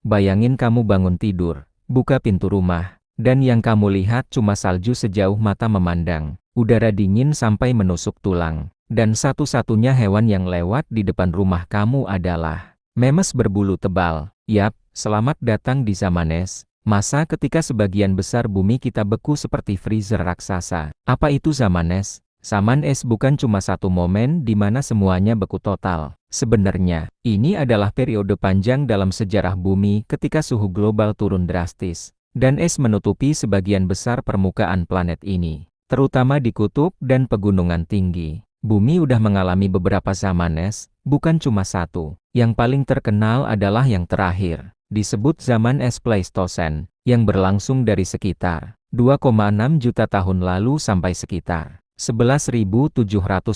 Bayangin kamu bangun tidur, buka pintu rumah, dan yang kamu lihat cuma salju sejauh mata memandang, udara dingin sampai menusuk tulang, dan satu-satunya hewan yang lewat di depan rumah kamu adalah memes berbulu tebal. Yap, selamat datang di zaman es. Masa ketika sebagian besar bumi kita beku seperti freezer raksasa. Apa itu zaman es? Zaman es bukan cuma satu momen di mana semuanya beku total. Sebenarnya, ini adalah periode panjang dalam sejarah bumi ketika suhu global turun drastis, dan es menutupi sebagian besar permukaan planet ini, terutama di kutub dan pegunungan tinggi. Bumi udah mengalami beberapa zaman es, bukan cuma satu. Yang paling terkenal adalah yang terakhir, disebut zaman es Pleistosen, yang berlangsung dari sekitar 2,6 juta tahun lalu sampai sekitar 11.700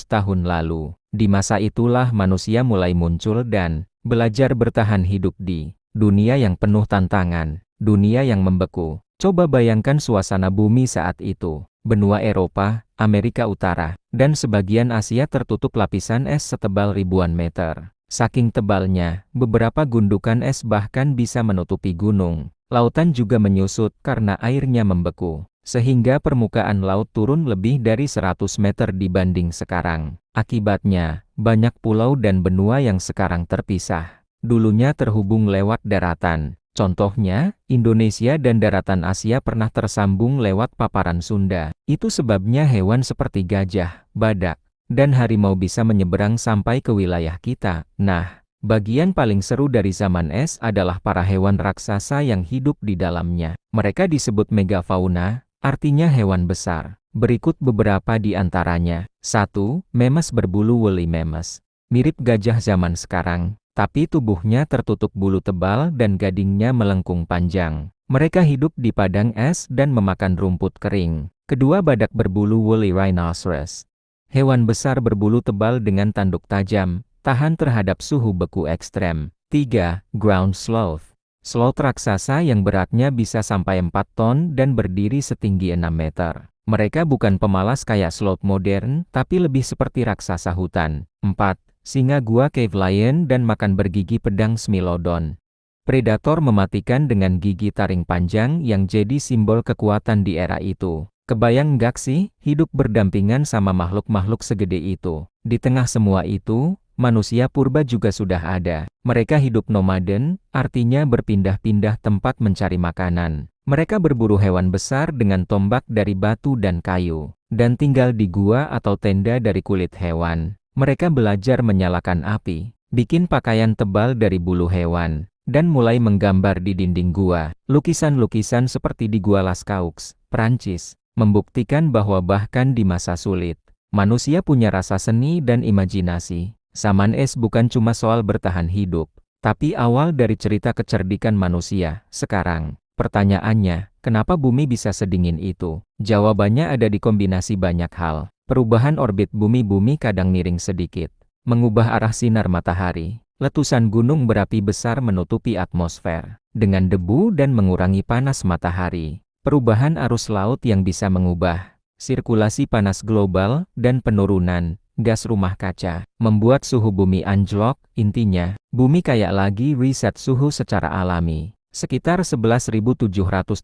tahun lalu. Di masa itulah manusia mulai muncul dan belajar bertahan hidup di dunia yang penuh tantangan, dunia yang membeku. Coba bayangkan suasana bumi saat itu. Benua Eropa, Amerika Utara, dan sebagian Asia tertutup lapisan es setebal ribuan meter. Saking tebalnya, beberapa gundukan es bahkan bisa menutupi gunung. Lautan juga menyusut karena airnya membeku, sehingga permukaan laut turun lebih dari 100 meter dibanding sekarang. Akibatnya, banyak pulau dan benua yang sekarang terpisah, dulunya terhubung lewat daratan. Contohnya, Indonesia dan daratan Asia pernah tersambung lewat paparan Sunda. Itu sebabnya hewan seperti gajah, badak, dan harimau bisa menyeberang sampai ke wilayah kita. Nah, bagian paling seru dari zaman es adalah para hewan raksasa yang hidup di dalamnya. Mereka disebut megafauna, artinya hewan besar. Berikut beberapa di antaranya. 1. Memes berbulu woolly memes. Mirip gajah zaman sekarang, tapi tubuhnya tertutup bulu tebal dan gadingnya melengkung panjang. Mereka hidup di padang es dan memakan rumput kering. Kedua, badak berbulu woolly rhinoceros. Hewan besar berbulu tebal dengan tanduk tajam, tahan terhadap suhu beku ekstrem. 3. Ground sloth. Sloth raksasa yang beratnya bisa sampai 4 ton dan berdiri setinggi 6 meter. Mereka bukan pemalas kayak sloth modern, tapi lebih seperti raksasa hutan. 4. Singa gua cave lion dan makan bergigi pedang Smilodon. Predator mematikan dengan gigi taring panjang yang jadi simbol kekuatan di era itu. Kebayang nggak sih, hidup berdampingan sama makhluk-makhluk segede itu? Di tengah semua itu, manusia purba juga sudah ada. Mereka hidup nomaden, artinya berpindah-pindah tempat mencari makanan. Mereka berburu hewan besar dengan tombak dari batu dan kayu, dan tinggal di gua atau tenda dari kulit hewan. Mereka belajar menyalakan api, bikin pakaian tebal dari bulu hewan, dan mulai menggambar di dinding gua. Lukisan-lukisan seperti di Gua Lascaux, Prancis, membuktikan bahwa bahkan di masa sulit, manusia punya rasa seni dan imajinasi. Zaman es bukan cuma soal bertahan hidup, tapi awal dari cerita kecerdikan manusia. Sekarang, pertanyaannya, kenapa bumi bisa sedingin itu? Jawabannya ada di kombinasi banyak hal. Perubahan orbit bumi kadang miring sedikit, mengubah arah sinar matahari. Letusan gunung berapi besar menutupi atmosfer dengan debu dan mengurangi panas matahari. Perubahan arus laut yang bisa mengubah sirkulasi panas global dan penurunan gas rumah kaca, membuat suhu bumi anjlok. Intinya, bumi kayak lagi reset suhu secara alami. Sekitar 11.700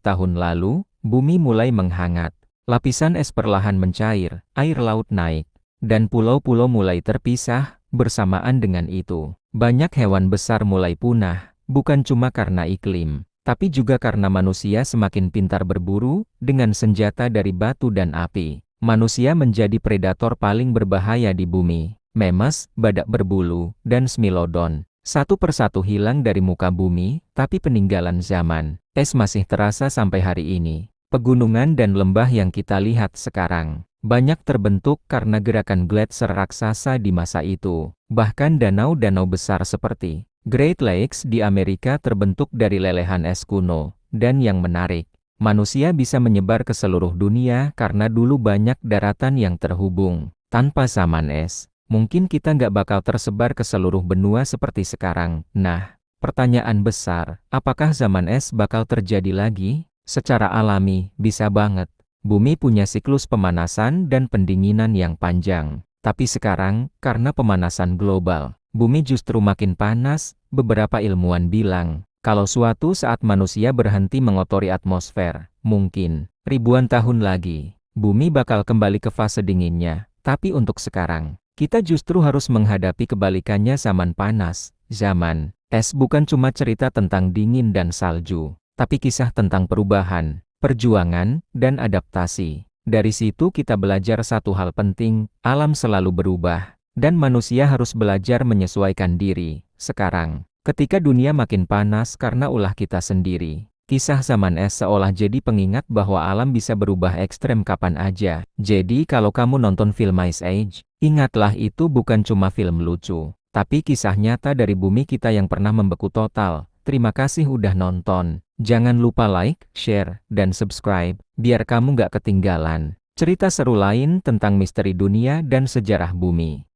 tahun lalu, bumi mulai menghangat. Lapisan es perlahan mencair, air laut naik, dan pulau-pulau mulai terpisah. Bersamaan dengan itu, banyak hewan besar mulai punah, bukan cuma karena iklim, tapi juga karena manusia semakin pintar berburu dengan senjata dari batu dan api. Manusia menjadi predator paling berbahaya di bumi. Memes, badak berbulu, dan Smilodon satu persatu hilang dari muka bumi, tapi peninggalan zaman es masih terasa sampai hari ini. Pegunungan dan lembah yang kita lihat sekarang banyak terbentuk karena gerakan gletser raksasa di masa itu. Bahkan danau-danau besar seperti Great Lakes di Amerika terbentuk dari lelehan es kuno. Dan yang menarik, manusia bisa menyebar ke seluruh dunia karena dulu banyak daratan yang terhubung. Tanpa zaman es, mungkin kita nggak bakal tersebar ke seluruh benua seperti sekarang. Nah, pertanyaan besar, apakah zaman es bakal terjadi lagi? Secara alami, bisa banget. Bumi punya siklus pemanasan dan pendinginan yang panjang. Tapi sekarang, karena pemanasan global, bumi justru makin panas. Beberapa ilmuwan bilang, Kalau suatu saat manusia berhenti mengotori atmosfer, mungkin ribuan tahun lagi, bumi bakal kembali ke fase dinginnya. Tapi untuk sekarang, kita justru harus menghadapi kebalikannya zaman panas, zaman es bukan cuma cerita tentang dingin dan salju, tapi kisah tentang perubahan, perjuangan, dan adaptasi. Dari situ kita belajar satu hal penting, alam selalu berubah, dan manusia harus belajar menyesuaikan diri. Sekarang, ketika dunia makin panas karena ulah kita sendiri, kisah zaman es seolah jadi pengingat bahwa alam bisa berubah ekstrem kapan aja. Jadi kalau kamu nonton film Ice Age, ingatlah itu bukan cuma film lucu, tapi kisah nyata dari bumi kita yang pernah membeku total. Terima kasih udah nonton. Jangan lupa like, share, dan subscribe, biar kamu nggak ketinggalan cerita seru lain tentang misteri dunia dan sejarah bumi.